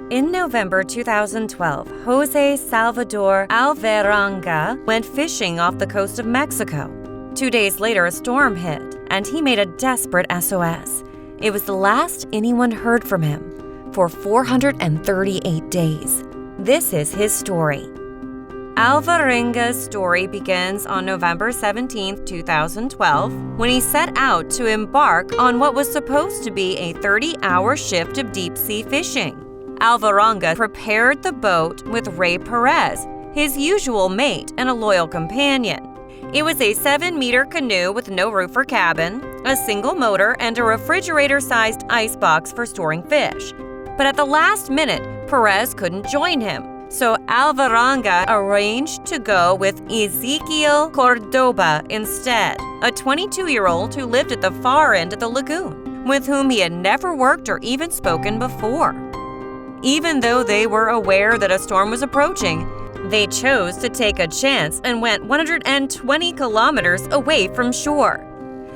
In November 2012, José Salvador Alvarenga went fishing off the coast of Mexico. 2 days later, a storm hit, and he made a desperate SOS. It was the last anyone heard from him for 438 days. This is his story. Alvarenga's story begins on November 17, 2012, when he set out to embark on what was supposed to be a 30-hour shift of deep-sea fishing. Alvarenga prepared the boat with Ray Perez, his usual mate and a loyal companion. It was a 7-meter canoe with no roof or cabin, a single motor, and a refrigerator-sized icebox for storing fish. But at the last minute, Perez couldn't join him, so Alvarenga arranged to go with Ezequiel Córdoba instead, a 22-year-old who lived at the far end of the lagoon, with whom he had never worked or even spoken before. Even though they were aware that a storm was approaching, they chose to take a chance and went 120 kilometers away from shore.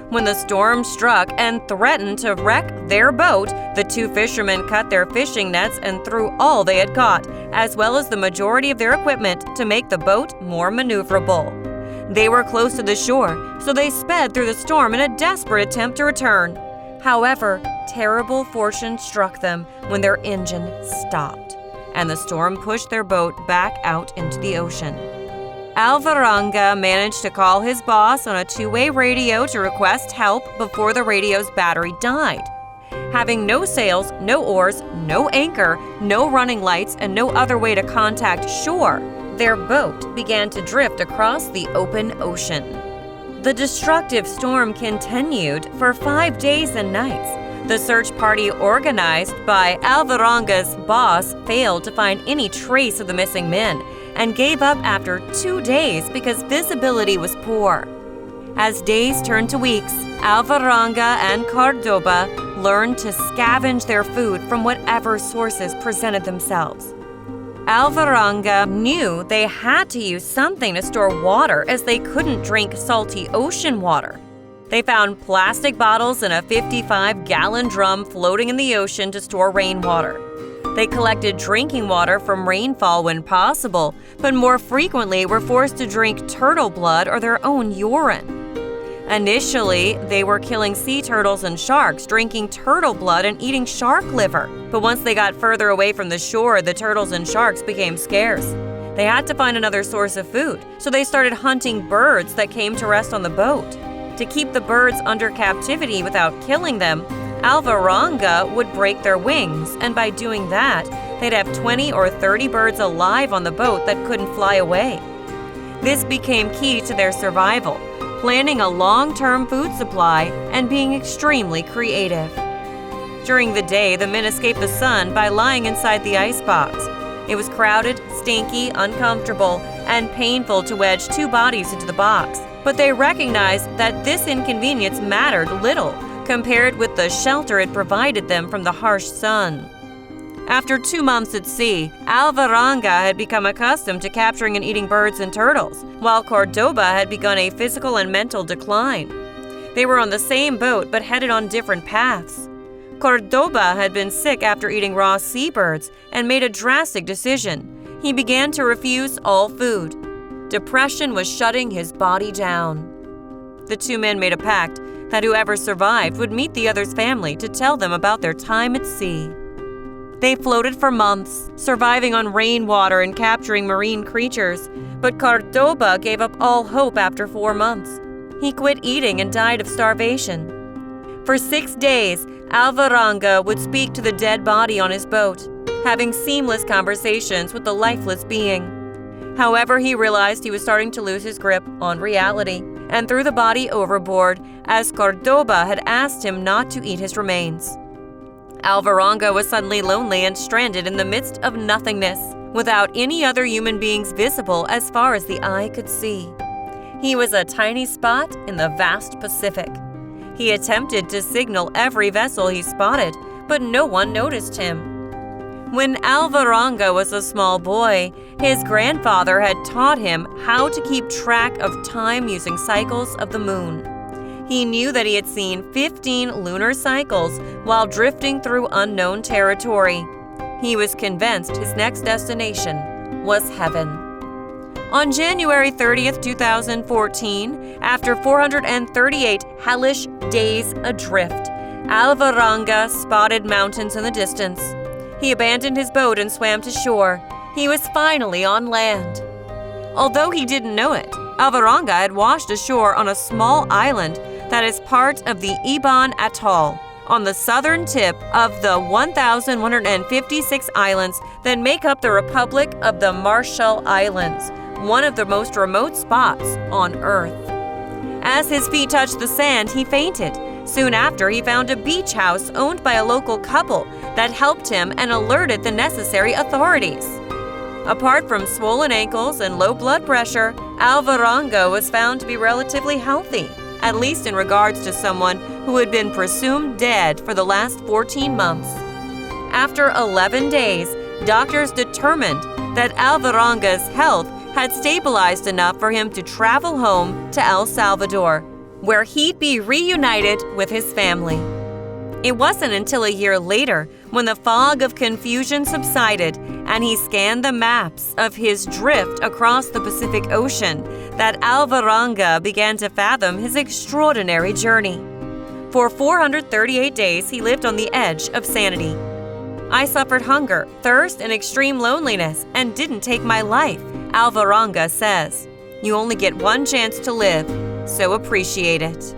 When the storm struck and threatened to wreck their boat, the two fishermen cut their fishing nets and threw all they had caught, as well as the majority of their equipment, to make the boat more maneuverable. They were close to the shore, so they sped through the storm in a desperate attempt to return. However, terrible fortune struck them when their engine stopped, and the storm pushed their boat back out into the ocean. Alvarenga managed to call his boss on a two-way radio to request help before the radio's battery died. Having no sails, no oars, no anchor, no running lights, and no other way to contact shore, their boat began to drift across the open ocean. The destructive storm continued for 5 days and nights. The search party organized by Alvarenga's boss failed to find any trace of the missing men and gave up after 2 days because visibility was poor. As days turned to weeks, Alvarenga and Córdoba learned to scavenge their food from whatever sources presented themselves. Alvarenga knew they had to use something to store water as they couldn't drink salty ocean water. They found plastic bottles in a 55-gallon drum floating in the ocean to store rainwater. They collected drinking water from rainfall when possible, but more frequently were forced to drink turtle blood or their own urine. Initially, they were killing sea turtles and sharks, drinking turtle blood and eating shark liver. But once they got further away from the shore, the turtles and sharks became scarce. They had to find another source of food, so they started hunting birds that came to rest on the boat. To keep the birds under captivity without killing them, Alvarenga would break their wings, and by doing that, they'd have 20 or 30 birds alive on the boat that couldn't fly away. This became key to their survival, planning a long-term food supply and being extremely creative. During the day, the men escaped the sun by lying inside the icebox. It was crowded, stinky, uncomfortable, and painful to wedge two bodies into the box, but they recognized that this inconvenience mattered little compared with the shelter it provided them from the harsh sun. After 2 months at sea, Alvarenga had become accustomed to capturing and eating birds and turtles, while Córdoba had begun a physical and mental decline. They were on the same boat but headed on different paths. Córdoba had been sick after eating raw seabirds and made a drastic decision. He began to refuse all food. Depression was shutting his body down. The two men made a pact that whoever survived would meet the other's family to tell them about their time at sea. They floated for months, surviving on rainwater and capturing marine creatures, but Córdoba gave up all hope after 4 months. He quit eating and died of starvation. For 6 days, Alvarenga would speak to the dead body on his boat, having seamless conversations with the lifeless being. However, he realized he was starting to lose his grip on reality and threw the body overboard, as Córdoba had asked him not to eat his remains. Alvarenga was suddenly lonely and stranded in the midst of nothingness, without any other human beings visible as far as the eye could see. He was a tiny spot in the vast Pacific. He attempted to signal every vessel he spotted, but no one noticed him. When Alvarenga was a small boy, his grandfather had taught him how to keep track of time using cycles of the moon. He knew that he had seen 15 lunar cycles while drifting through unknown territory. He was convinced his next destination was heaven. On January 30th, 2014, after 438 hellish days adrift, Alvarenga spotted mountains in the distance. He abandoned his boat and swam to shore. He was finally on land. Although he didn't know it, Alvarenga had washed ashore on a small island that is part of the Iban Atoll, on the southern tip of the 1,156 islands that make up the Republic of the Marshall Islands, one of the most remote spots on Earth. As his feet touched the sand, he fainted. Soon after, he found a beach house owned by a local couple that helped him and alerted the necessary authorities. Apart from swollen ankles and low blood pressure, Alvarenga was found to be relatively healthy, at least in regards to someone who had been presumed dead for the last 14 months. After 11 days, doctors determined that Alvarenga's health had stabilized enough for him to travel home to El Salvador, where he'd be reunited with his family. It wasn't until a year later, when the fog of confusion subsided and he scanned the maps of his drift across the Pacific Ocean, that Alvarenga began to fathom his extraordinary journey. For 438 days, he lived on the edge of sanity. "I suffered hunger, thirst, and extreme loneliness, and didn't take my life," Alvarenga says. "You only get one chance to live, so appreciate it."